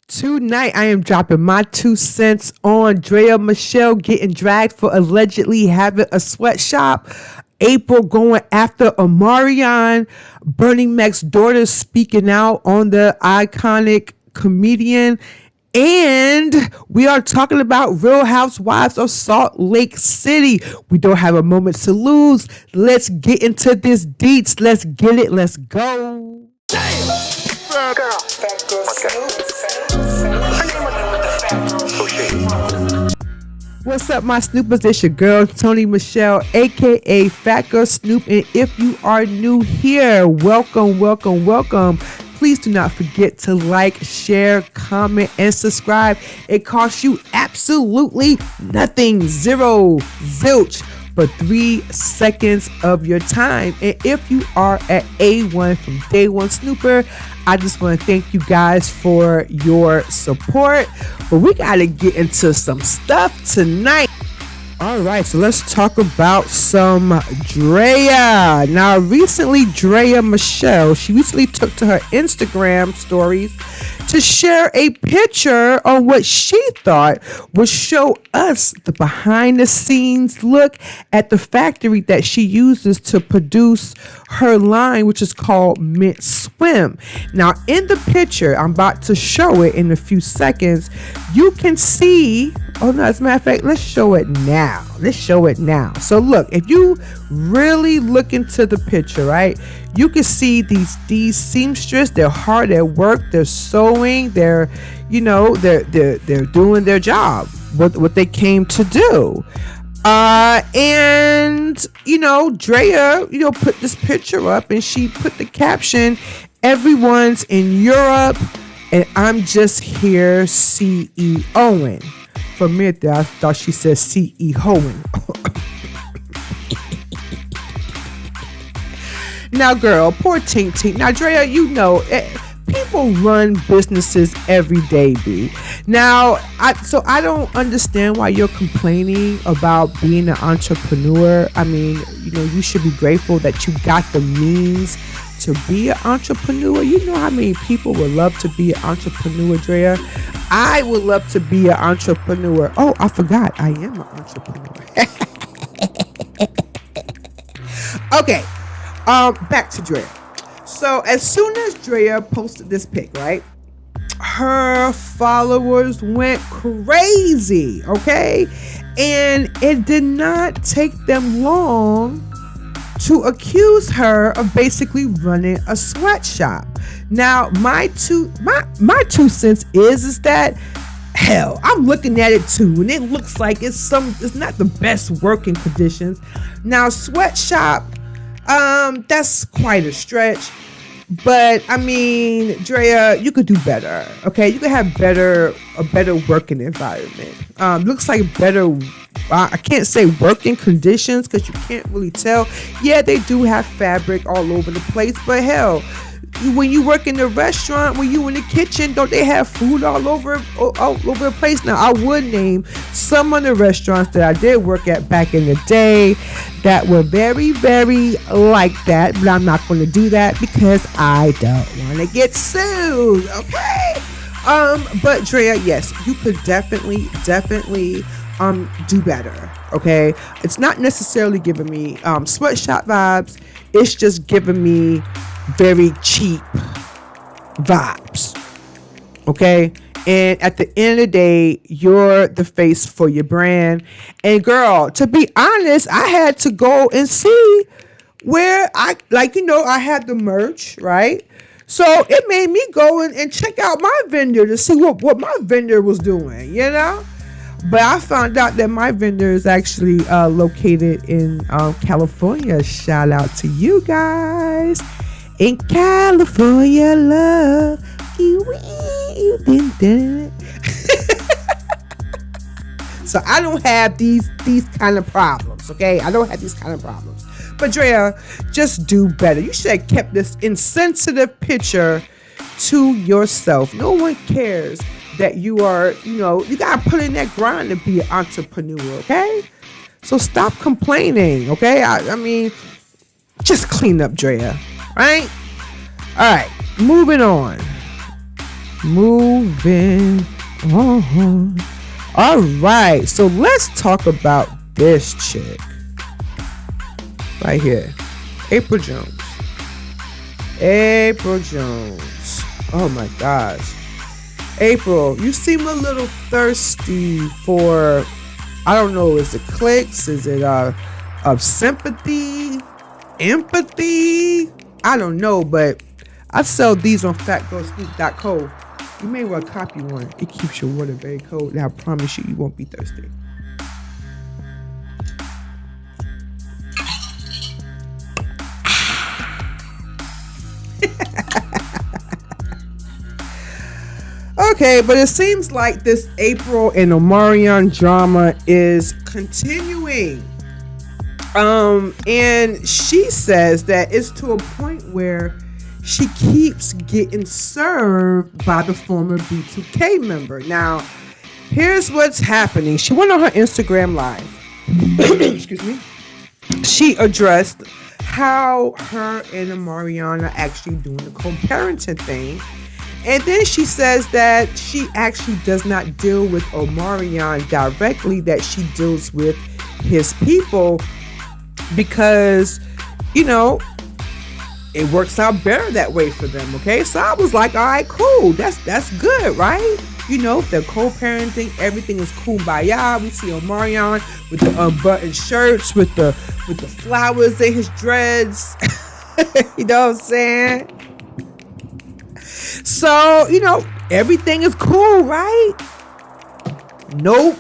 Tonight, I am dropping my 2 cents on Draya Michele getting dragged for allegedly having a sweatshop. Apryl going after Omarion. Bernie Mac's daughter speaking out on the iconic comedian. And we are talking about Real Housewives of Salt Lake City. We don't have a moment to lose. Let's get into this deets. Let's get it. Let's go. What's up, my Snoopers? It's your girl, Tony Michelle, aka Phatgyrlsnoop. And if you are new here, welcome. Please do not forget to like, share, comment, and subscribe. It costs you absolutely nothing, zero, zilch, for 3 seconds of your time. And if you are at A1 from Day One Snooper, I just want to thank you guys for your support. But we got to get into some stuff tonight. All right, so let's talk about some Draya. Now, recently, Draya Michele, she recently took to her Instagram stories to share a picture on what she thought would show us the behind the scenes look at the factory that she uses to produce her line, which is called Mint Swim. Now, in the picture, I'm about to show it in a few seconds. You can see, oh no, as a matter of fact, let's show it now. So look, if you really look into the picture, right, you can see these seamstress. They're hard at work. They're sewing. They're doing their job, what they came to do. And Draya, put this picture up, and she put the caption, "Everyone's in Europe, and I'm just here CEOing." For a minute there, I thought she said CEOing. Now, girl, poor Tink Tink. Now, Draya, people run businesses every day, B. Now, I don't understand why you're complaining about being an entrepreneur. I mean, you should be grateful that you got the means to be an entrepreneur. You know how many people would love to be an entrepreneur, Draya? I would love to be an entrepreneur. Oh, I forgot. I am an entrepreneur. Okay. Back to Draya. So as soon as Draya posted this pic, right, her followers went crazy, okay? And it did not take them long to accuse her of basically running a sweatshop. Now, my two cents is that, hell, I'm looking at it too, and it looks like it's not the best working conditions. Now, sweatshop, that's quite a stretch. But I mean, Draya, you could do better. Okay, you could have a better working environment. Looks like better. I can't say working conditions because you can't really tell. Yeah, they do have fabric all over the place, but hell, when you work in the restaurant, when you in the kitchen, don't they have food all over the place? Now, I would name some of the restaurants that I did work at back in the day that were very, very like that, but I'm not going to do that because I don't want to get sued, okay? But Draya, yes, you could definitely do better, okay? It's not necessarily giving me sweatshop vibes. It's just giving me very cheap vibes, okay? And at the end of the day, you're the face for your brand. And girl, to be honest, I had to go and see where I had the merch, right? So it made me go and check out my vendor to see what my vendor was doing, But I found out that my vendor is actually located in California. Shout out to you guys. In California, love you did. So I don't have these kind of problems, okay? I don't have these kind of problems. But Draya, just do better. You should have kept this insensitive picture to yourself. No one cares that you are, you gotta put in that grind to be an entrepreneur, okay? So stop complaining, okay? I mean, just clean up, Draya, right? All right, moving on. Moving on. All right, so let's talk about this chick right here, Apryl Jones. Apryl Jones. Oh my gosh, Apryl, you seem a little thirsty for, I don't know, is it clicks? Is it of sympathy, empathy? I don't know, but I sell these on Phatgyrlsnoop.co. You may well copy one. It keeps your water very cold, and I promise you, you won't be thirsty. Okay, but it seems like this Apryl and Omarion drama is continuing. And she says that it's to a point where she keeps getting served by the former B2K member. Now, here's what's happening. She went on her Instagram Live. Excuse me. She addressed how her and Omarion are actually doing the co-parenting thing. And then she says that she actually does not deal with Omarion directly, that she deals with his people because, you know, it works out better that way for them. Okay, so I was like, all right, cool, that's good, right? You know, if they're co-parenting, everything is kumbaya. We see Omarion with the unbuttoned shirts, with the flowers in his dreads. You know what I'm saying? So, you know, everything is cool, right? Nope.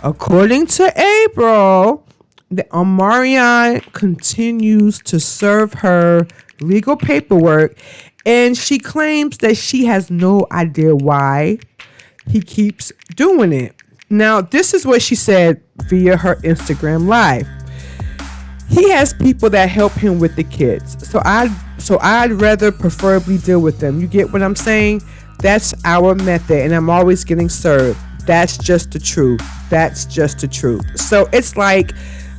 According to Apryl, the Omarion continues to serve her legal paperwork, and she claims that she has no idea why he keeps doing it. Now, this is what she said via her Instagram Live. He has people that help him with the kids, so I'd rather preferably deal with them. You get what I'm saying? That's our method, and I'm always getting served. That's just the truth. That's just the truth. So it's like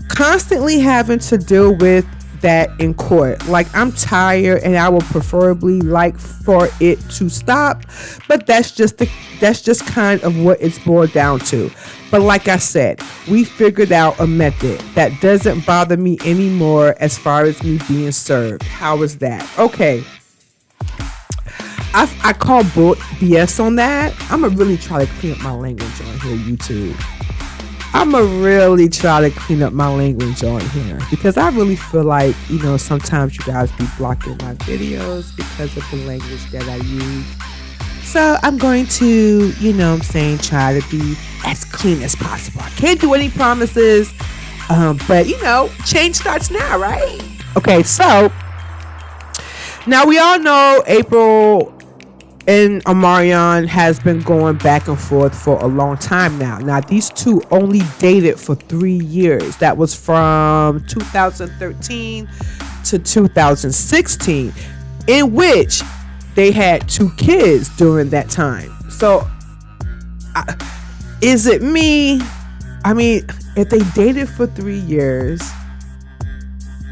constantly having to deal with that in court. Like, I'm tired, and I would preferably like for it to stop, but that's just kind of what it's boiled down to. But like I said, we figured out a method that doesn't bother me anymore as far as me being served. How is that? Okay, I call BS on that. I'm gonna really try to clean up my language on here, YouTube. I'm going to really try to clean up my language on here, because I really feel like, you know, sometimes you guys be blocking my videos because of the language that I use. So I'm going to, you know what I'm saying, try to be as clean as possible. I can't do any promises, but, you know, change starts now, right? Okay, so now we all know Apryl and Omarion has been going back and forth for a long time now. Now, these two only dated for 3 years. That was from 2013 to 2016, in which they had 2 kids during that time. So, is it me? I mean, if they dated for 3 years,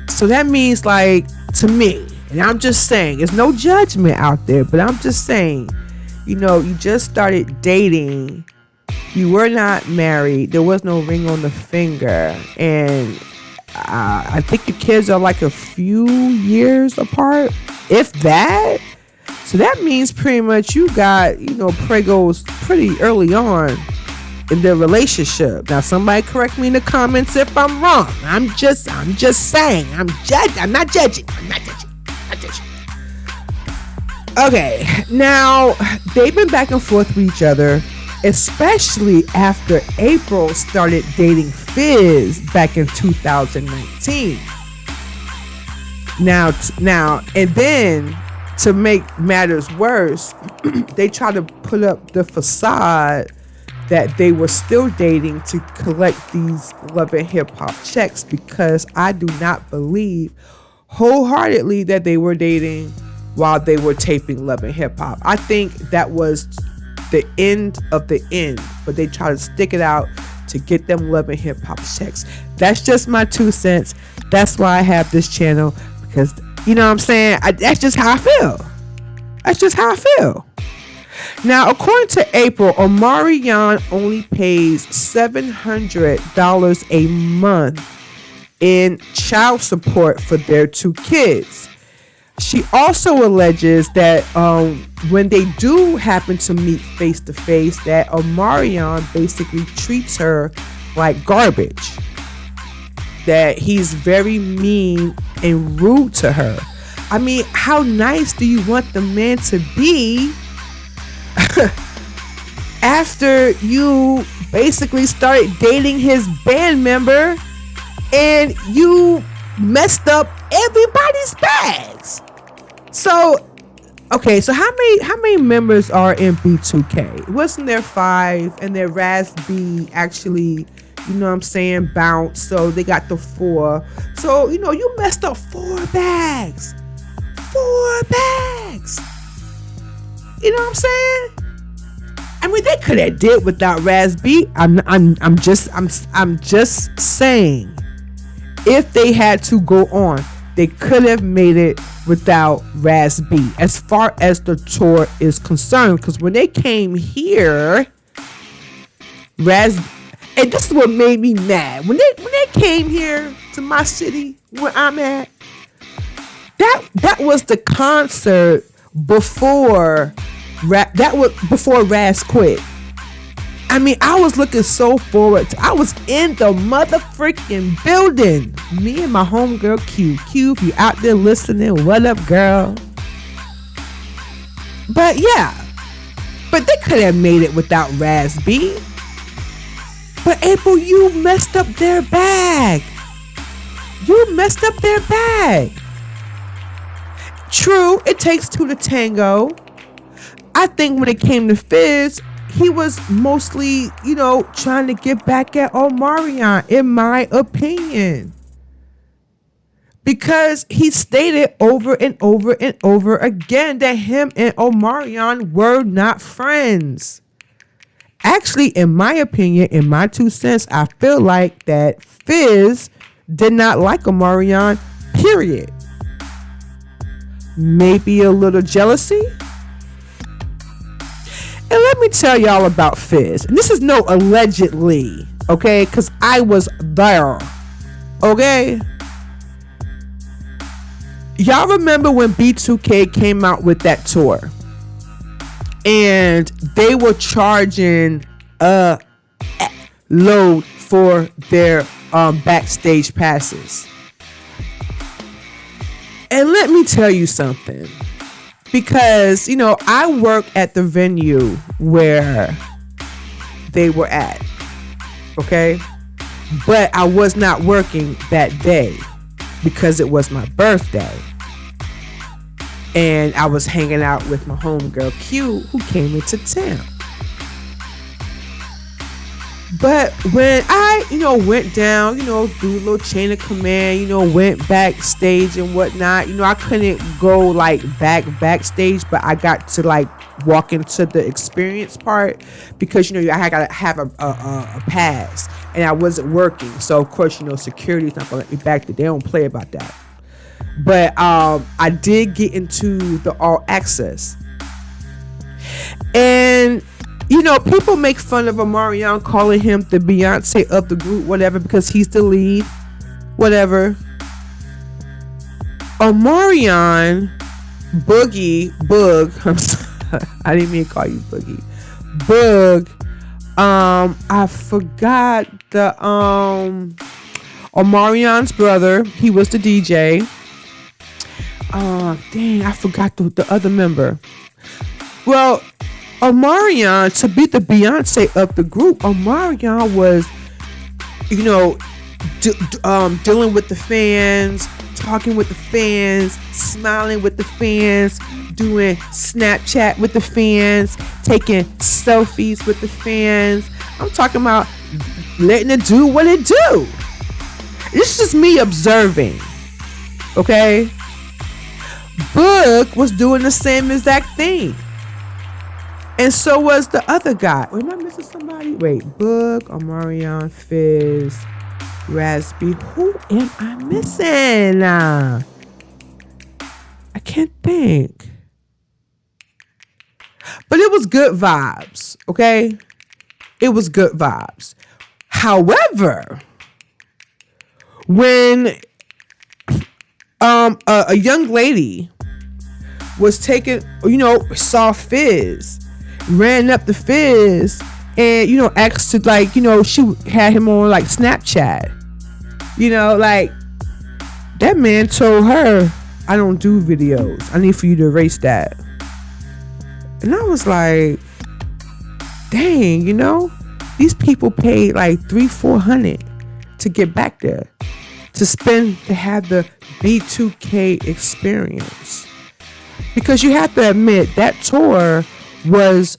so that means, like, to me, and I'm just saying, there's no judgment out there, but I'm just saying, you know, you just started dating, you were not married, there was no ring on the finger, and I think your kids are like a few years apart, if that. So that means pretty much you got, you know, pregos pretty early on in their relationship. Now, somebody correct me in the comments if I'm wrong. I'm just saying. I'm not judging. Okay, now they've been back and forth with each other, especially after Apryl started dating Fizz back in 2019. Now, and then to make matters worse, they try to put up the facade that they were still dating to collect these Love and Hip Hop checks, because I do not believe wholeheartedly that they were dating while they were taping Love and Hip Hop. I think that was the end of the end, but they try to stick it out to get them Love and Hip Hop checks. That's just my 2 cents. That's why I have this channel, because, you know what I'm saying, that's just how I feel. That's just how I feel. Now, according to Apryl, Omarion only pays $700 a month in child support for their 2 kids. She also alleges that when they do happen to meet face to face, that Omarion basically treats her like garbage. That he's very mean and rude to her. I mean, how nice do you want the man to be after you basically started dating his band member and you messed up everybody's bags? So, okay, so how many members are in B2K? Wasn't there 5 and their RHOSLC actually, you know what I'm saying, bounced, so they got the 4. So, you know, you messed up 4 bags. 4 bags. You know what I'm saying? I mean, they could have did without RHOSLC. I'm just saying, if they had to go on, they could have made it without RHOSLC as far as the tour is concerned. Because when they came here, RHOSLC, and this is what made me mad. When they came here to my city where I'm at, that was the concert before RHOSLC quit. I mean, I was looking so forward to. I was in the mother freaking building. Me and my homegirl Q. Q, if you out there listening, what up, girl? But yeah, but they could have made it without RHOSLC. But Apryl, you messed up their bag. You messed up their bag. True, it takes 2 to tango. I think when it came to Fizz, he was mostly, you know, trying to get back at Omarion, in my opinion. Because he stated over and over and over again that him and Omarion were not friends. Actually, in my opinion, in my 2 cents, I feel like that Fizz did not like Omarion, period. Maybe a little jealousy. And let me tell y'all about Fizz. And this is no allegedly, okay? Because I was there, okay? Y'all remember when B2K came out with that tour? And they were charging a load for their backstage passes. And let me tell you something. Because, you know, I work at the venue where they were at, okay? But I was not working that day because it was my birthday. And I was hanging out with my homegirl Q, who came into town. But when I, you know, went down, you know, do a little chain of command, you know, went backstage and whatnot, you know, I couldn't go like backstage, but I got to like walk into the experience part because, you know, I got to have a pass and I wasn't working. So of course, you know, security's not gonna let me back there. They don't play about that. But I did get into the all access. And you know, people make fun of Omarion, calling him the Beyonce of the group, whatever, because he's the lead, whatever. Omarion, I'm sorry, I didn't mean to call you Boogie. Boog, I forgot the, Omarion's brother, he was the DJ. Dang, I forgot the other member. Well, Omarion, to be the Beyonce of the group, Omarion was, you know, dealing with the fans, talking with the fans, smiling with the fans, doing Snapchat with the fans, taking selfies with the fans. I'm talking about letting it do what it do. This is just me observing, okay? Boog was doing the same exact thing. And so was the other guy. Wait, am I missing somebody? Wait, Boog, Omarion, Fizz, RHOSLC. Who am I missing? I can't think. But it was good vibes, okay? It was good vibes. However, when a young lady was taking, saw Fizz, ran up to Fizz, and, asked to, like, she had him on, like, Snapchat. Like, that man told her, I don't do videos. I need for you to erase that. And I was like, dang, these people paid like $300-400 to get back there, to have the B2K experience. Because you have to admit, that tour was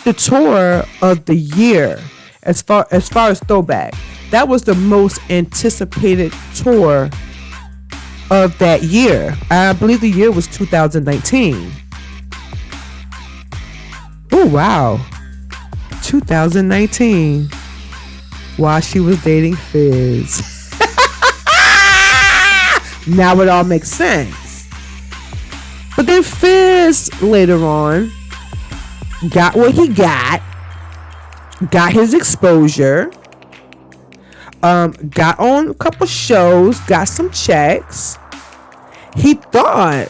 the tour of the year as far as Throwback. That was the most anticipated tour of that year. I believe the year was 2019. Oh, wow. 2019. While she was dating Fizz. Now it all makes sense. But then Fizz later on got what he got his exposure, got on a couple shows, got some checks. He thought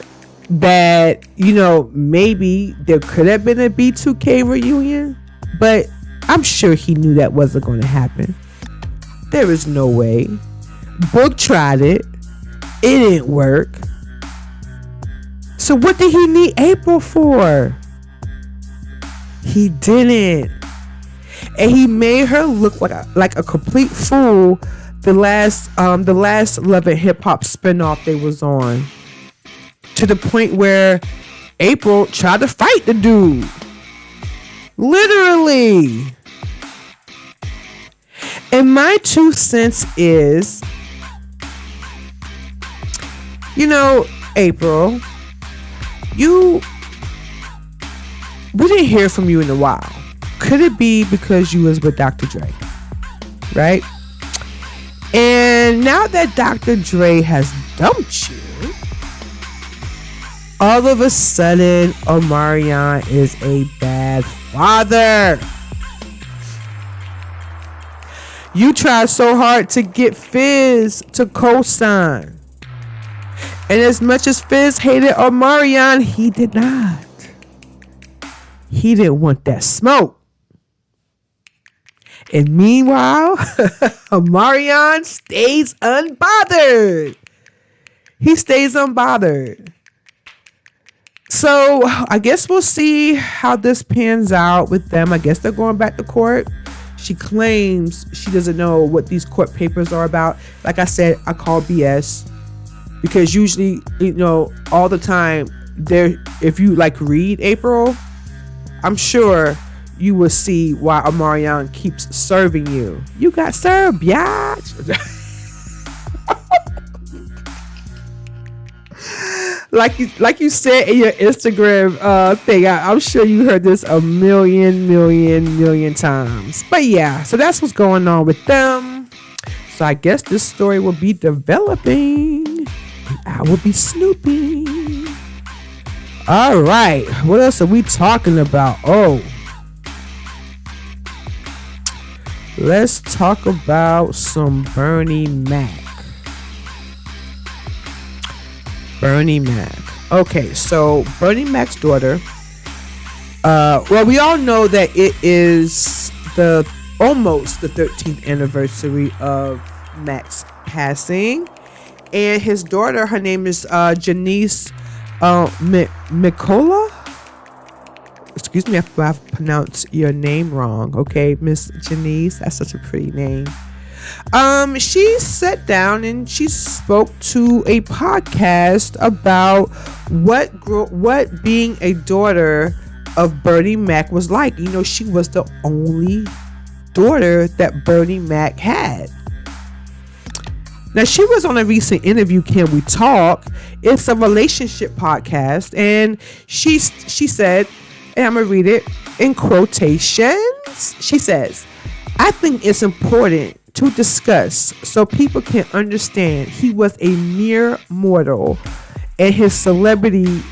that, maybe there could have been a B2K reunion, but I'm sure he knew that wasn't going to happen. There is no way. Book tried it. It didn't work. So what did he need Apryl for? He didn't. And he made her look like a complete fool the last Love and Hip Hop spinoff they was on. To the point where Apryl tried to fight the dude. Literally. And my 2 cents is, Apryl, we didn't hear from you in a while. Could it be because you was with Dr. Dre? Right? And now that Dr. Dre has dumped you, all of a sudden, Omarion is a bad father. You tried so hard to get Fizz to co-sign. And as much as Fizz hated Omarion, he did not. He didn't want that smoke. And meanwhile, Omarion stays unbothered. He stays unbothered. So I guess we'll see how this pans out with them. I guess they're going back to court. She claims she doesn't know what these court papers are about. Like I said, I call BS. Because usually, all the time, if you read Apryl, I'm sure you will see why Omarion keeps serving you. You got served, biatch. Like you said in your Instagram thing, I'm sure you heard this a million times. But yeah, so that's what's going on with them. So I guess this story will be developing. And I will be snooping. All right, what else are we talking about? Oh, let's talk about some Bernie Mac. Bernie Mac. Okay, so Bernie Mac's daughter. Well, we all know that it is almost the 13th anniversary of Mac's passing, and his daughter, her name is Janice Micola. Excuse me if I've pronounced your name wrong. Okay, Miss Janice, that's such a pretty name. She sat down and she spoke to a podcast about what being a daughter of Bernie Mac was like. She was the only daughter that Bernie Mac had. Now, she was on a recent interview, Can We Talk? It's a relationship podcast, and she said, and I'm gonna read it in quotations. She says, I think it's important to discuss so people can understand he was a mere mortal, and his celebrity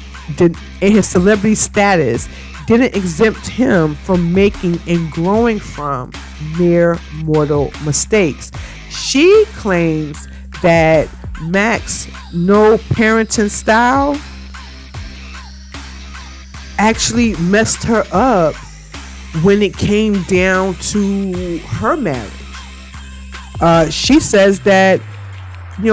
status didn't exempt him from making and growing from mere mortal mistakes. She claims that Mac's no parenting style actually messed her up when it came down to her marriage. She says that,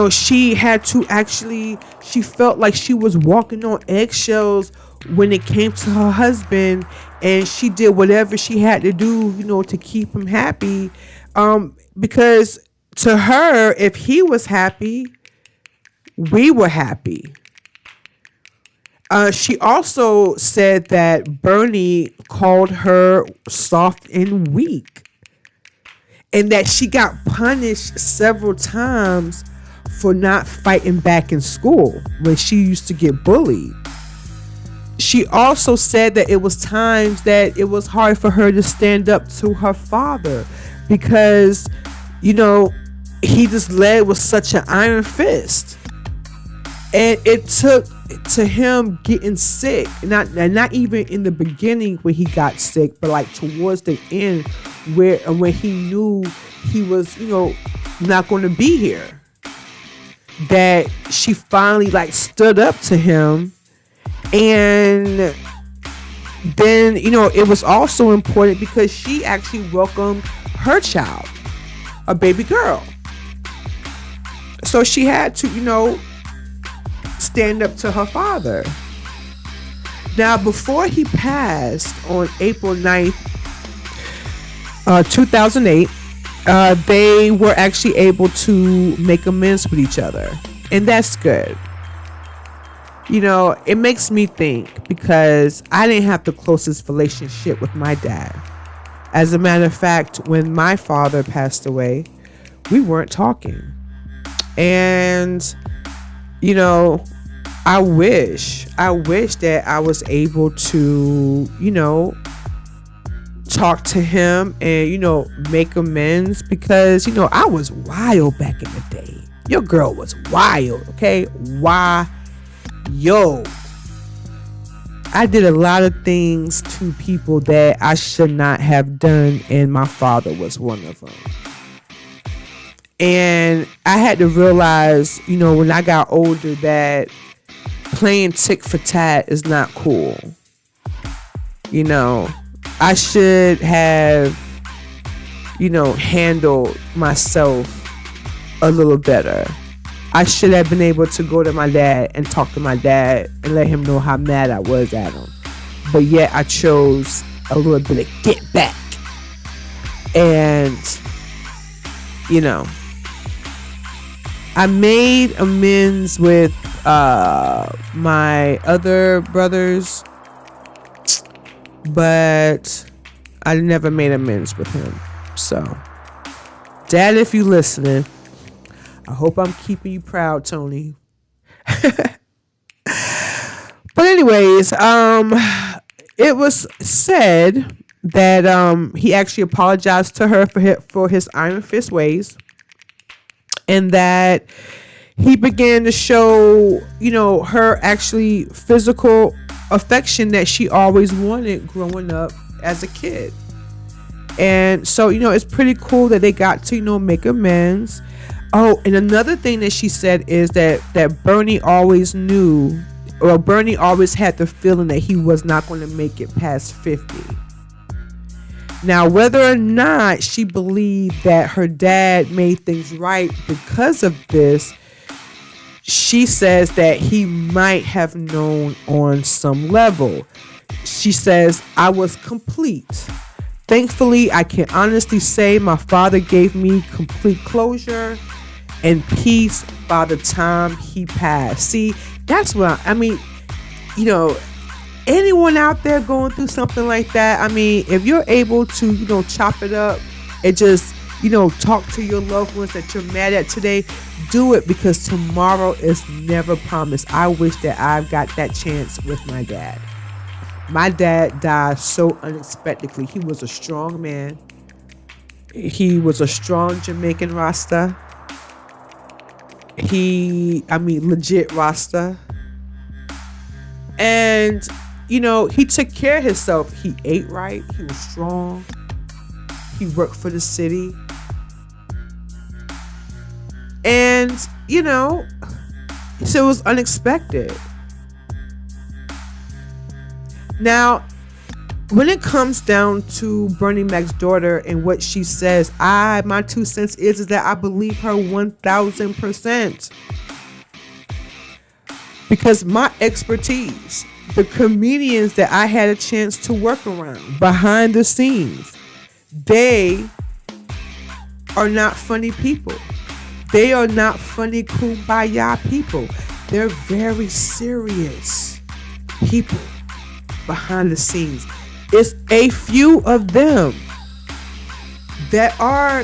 she had to actually, she felt like she was walking on eggshells when it came to her husband, and she did whatever she had to do, to keep him happy. Because to her, if he was happy, we were happy. She also said that Bernie called her soft and weak, and that she got punished several times for not fighting back in school when she used to get bullied. She also said that it was times that it was hard for her to stand up to her father because, he just led with such an iron fist. And it took to him getting sick, not even in the beginning when he got sick, but like towards the end when he knew he was, not going to be here, that she finally like stood up to him. And then, it was also important because she actually welcomed her child, a baby girl. So she had to, stand up to her father. Now, before he passed on April 9th, 2008, they were actually able to make amends with each other. And that's good. It makes me think because I didn't have the closest relationship with my dad. As a matter of fact, when my father passed away, we weren't talking. And, I wish that I was able to, talk to him and, make amends because, I was wild back in the day. Your girl was wild, okay? I did a lot of things to people that I should not have done, and my father was one of them. And I had to realize, when I got older, that playing tick for tat is not cool. I should have, handled myself a little better. I should have been able to go to my dad and talk to my dad and let him know how mad I was at him. But yet I chose a little bit of get back. And, I made amends with my other brothers, but I never made amends with him. So, Dad, if you listening, I hope I'm keeping you proud, Tony. But anyways, it was said that he actually apologized to her for his iron fist ways, and that he began to show, her actually physical affection that she always wanted growing up as a kid. And so, it's pretty cool that they got to, make amends. Oh, and another thing that she said is that Bernie always knew, or Bernie always had the feeling that he was not going to make it past 50. Now, whether or not she believed that her dad made things right because of this, she says that he might have known on some level. She says, I was complete. Thankfully, I can honestly say my father gave me complete closure and peace by the time he passed. See, that's what I mean, anyone out there going through something like that, if you're able to, chop it up and just, talk to your loved ones that you're mad at today, do it, because tomorrow is never promised. I wish that I've got that chance with my dad. My dad died so unexpectedly. He was a strong man. He was a strong Jamaican Rasta. Legit Rasta. And he took care of himself. He ate right. He was strong. He worked for the city. And, so it was unexpected. Now, when it comes down to Bernie Mac's daughter and what she says, my 2 cents is that I believe her 1,000%. Because my expertise, the comedians that I had a chance to work around behind the scenes, they are not funny people. They are not funny kumbaya people. They're very serious people behind the scenes. It's a few of them that are,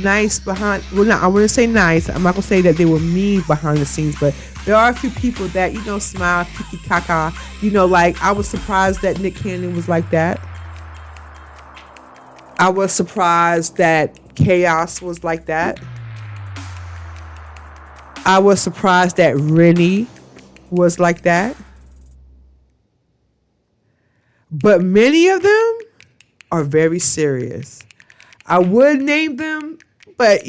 nice behind. Well, no, I wouldn't say nice. I'm not going to say that they were mean behind the scenes, but there are a few people that, smile, kiki kaka. Like, I was surprised that Nick Cannon was like that. I was surprised that Chaos was like that. I was surprised that Rennie was like that. But many of them are very serious. I would name them, but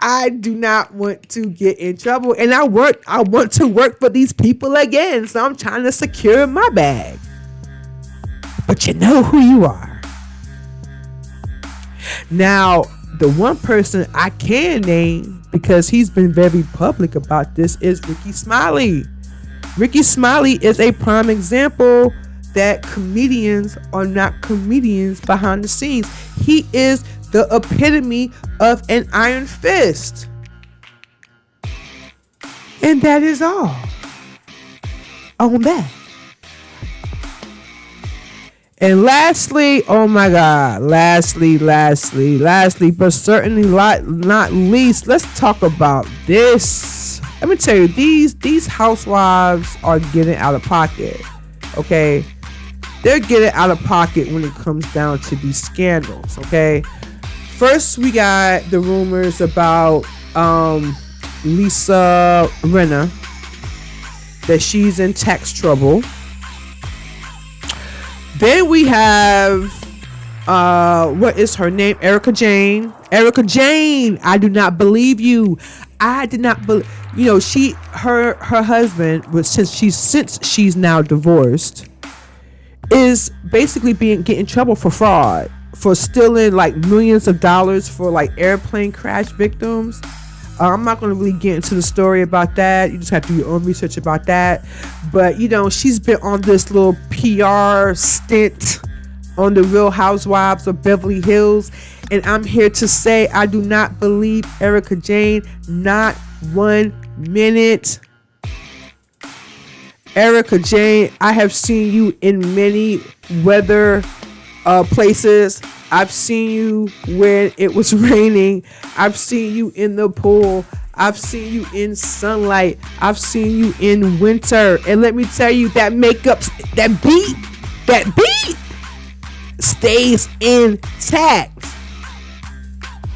I do not want to get in trouble. And I want to work for these people again. So I'm trying to secure my bag. But you know who you are. Now, the one person I can name, because he's been very public about this, is Ricky Smiley. Ricky Smiley is a prime example that comedians are not comedians behind the scenes. He is the epitome of an iron fist. And that is all on that. And lastly, oh my God, lastly, but certainly not least, let's talk about this. Let me tell you, these housewives are getting out of pocket. Okay? They're getting out of pocket when it comes down to these scandals. Okay? First, we got the rumors about Lisa Rinna, that she's in tax trouble. Then we have, what is her name? Erica Jane. I do not believe you. I did not believe, her husband was, since she's now divorced, is basically get in trouble for fraud, for stealing like millions of dollars for like airplane crash victims. I'm not going to really get into the story about that. You just have to do your own research about that. But, she's been on this little PR stint on the Real Housewives of Beverly Hills. And I'm here to say I do not believe Erica Jane, not 1 minute. Erica Jane, I have seen you in many weather places. I've seen you when it was raining. I've seen you in the pool. I've seen you in sunlight. I've seen you in winter. And let me tell you, that makeup, that beat stays intact.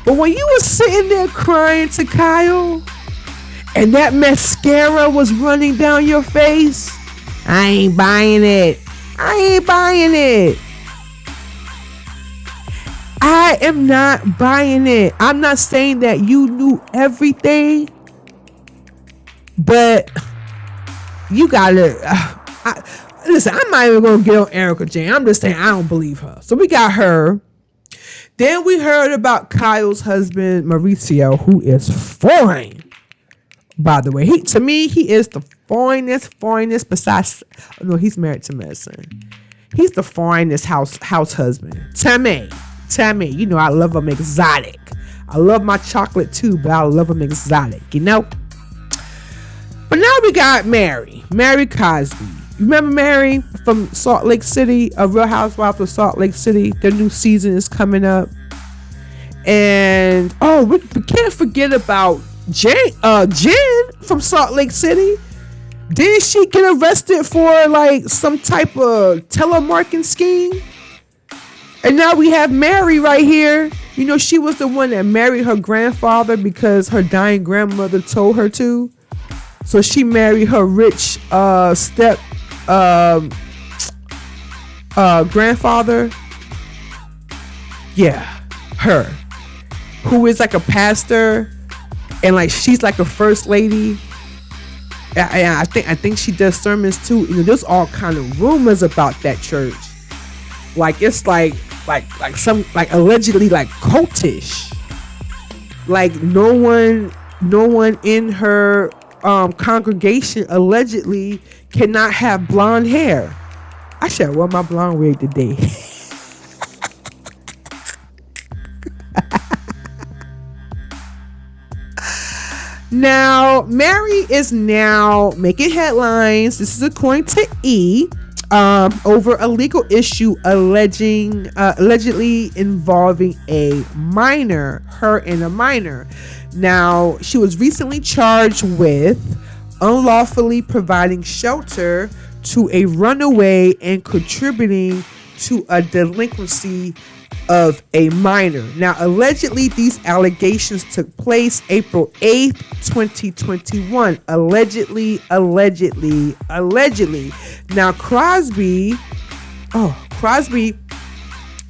But when you were sitting there crying to Kyle and that mascara was running down your face, I ain't buying it. I am not buying it. I'm not saying that you knew everything, but you gotta listen. I'm not even gonna get on Erica Jane. I'm just saying I don't believe her. So we got her. Then we heard about Kyle's husband Mauricio, who is foreign. By the way, to me he is the foreignest. Besides, no, he's married to Madison. He's the foreignest house husband. To me, I love him exotic. I love my chocolate too, but I love him exotic, But now we got Mary Cosby. You remember Mary from Salt Lake City, a Real Housewife of Salt Lake City? Their new season is coming up. And, we can't forget about Jen from Salt Lake City. Didn't she get arrested for like some type of telemarketing scheme? And now we have Mary right here. She was the one that married her grandfather because her dying grandmother told her to. So she married her rich grandfather. Yeah, her, who is like a pastor, and like she's like a first lady. I think she does sermons too. There's all kind of rumors about that church. Like it's like some like allegedly like cultish. Like no one in her congregation allegedly cannot have blonde hair. I should wear my blonde wig today. Now, Mary is now making headlines. This is according to E! Over a legal issue allegedly involving a minor, her and a minor. Now, she was recently charged with unlawfully providing shelter to a runaway and contributing to a delinquency of a minor. Now, allegedly, these allegations took place April 8th, 2021. Allegedly. Now, Crosby,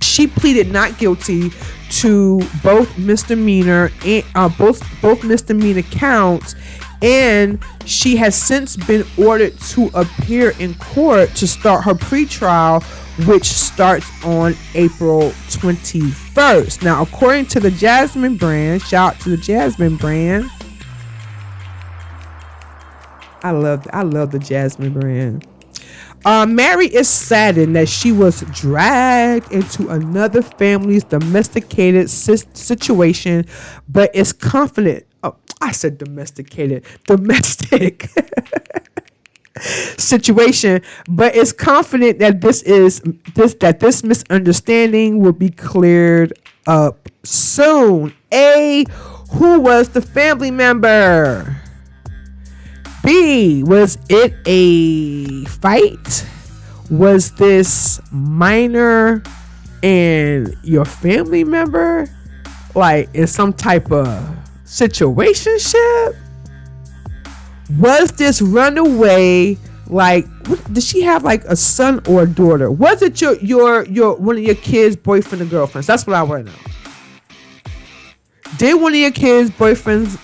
she pleaded not guilty to both misdemeanor and both misdemeanor counts, and she has since been ordered to appear in court to start her pretrial, which starts on April 21st. Now, according to the Jasmine brand, shout out to the Jasmine brand. I love the Jasmine brand. Mary is saddened that she was dragged into another family's domesticated situation, but is confident. Oh, I said domesticated. Domestic. Situation, but is confident that this misunderstanding will be cleared up soon. A, who was the family member? B, was it a fight? Was this minor and your family member like in some type of situationship? Was this runaway like? Did she have like a son or a daughter? Was it your one of your kids' boyfriend or girlfriends? That's what I want to know. Did one of your kids' boyfriends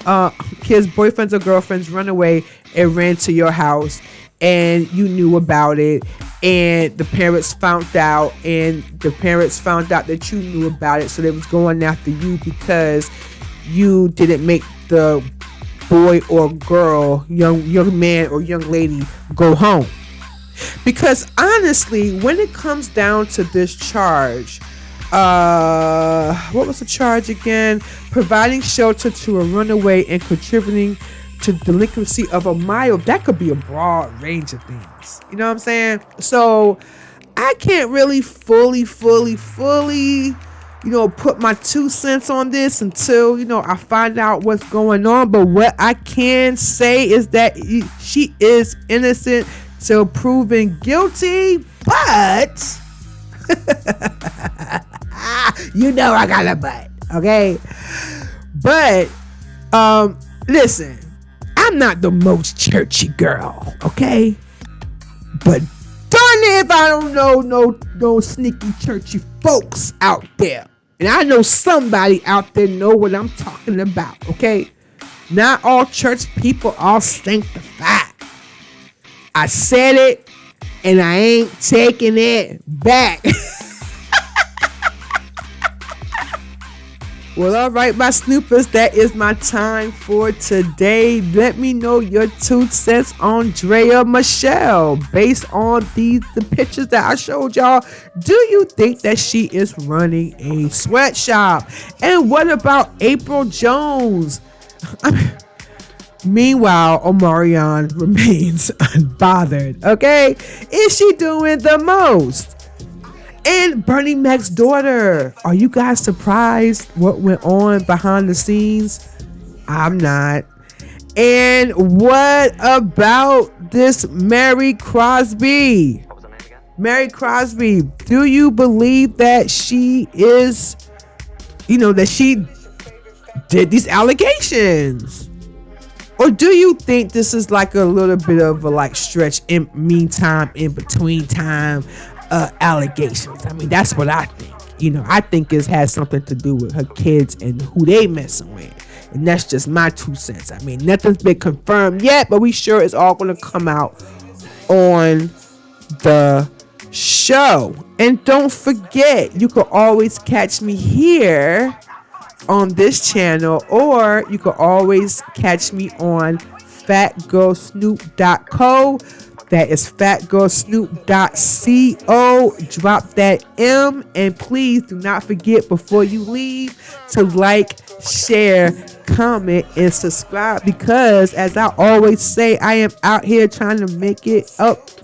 or girlfriends run away and ran to your house, and you knew about it, and the parents found out that you knew about it, so they was going after you because you didn't make the boy or girl, young man or young lady go home? Because honestly, when it comes down to this charge, what was the charge again? Providing shelter to a runaway and contributing to delinquency of a minor. That could be a broad range of things. You know what I'm saying? So I can't really fully put my 2 cents on this until, I find out what's going on. But what I can say is that she is innocent till proven guilty. But, I got a but, okay? But, listen, I'm not the most churchy girl, okay? But darn it if I don't know no sneaky churchy folks out there. And I know somebody out there know what I'm talking about, okay? Not all church people are sanctified. I said it, and I ain't taking it back. Well, all right, my snoopers, that is my time for today. Let me know your 2 cents on Draya Michele. Based on the pictures that I showed y'all, do you think that she is running a sweatshop? And what about Apryl Jones? Meanwhile, Omarion remains unbothered, okay? Is she doing the most? And Bernie Mac's daughter. Are you guys surprised what went on behind the scenes? I'm not. And what about this Mary Crosby? What was her name again? Mary Crosby. Do you believe that she is, that she did these allegations? Or do you think this is like a little bit of a like stretch in between time? allegations. I mean, that's what I think. I think it has something to do with her kids and who they messing with. And that's just my 2 cents. I mean, nothing's been confirmed yet, but we sure it's all going to come out on the show. And don't forget, you can always catch me here on this channel, or you can always catch me on Phatgyrlsnoop.co. That is Phatgyrlsnoop.co. Drop that M, and please do not forget before you leave to like, share, comment, and subscribe, because as I always say, I am out here trying to make it out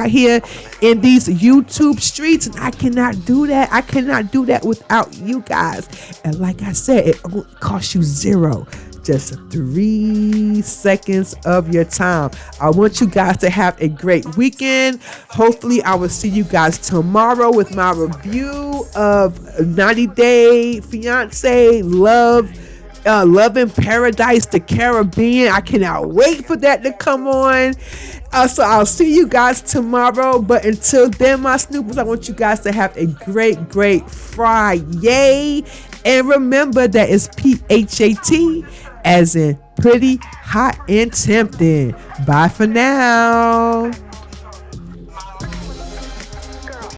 here in these YouTube streets, and I cannot do that. I cannot do that without you guys. And like I said, it only costs you zero. Just 3 seconds of your time. I want you guys to have a great weekend. Hopefully, I will see you guys tomorrow with my review of 90 Day Fiance Love in Paradise, the Caribbean. I cannot wait for that to come on. So I'll see you guys tomorrow. But until then, my Snoopers, I want you guys to have a great Friday. And remember that it's PHAT, as in pretty, hot, and tempting. Bye for now.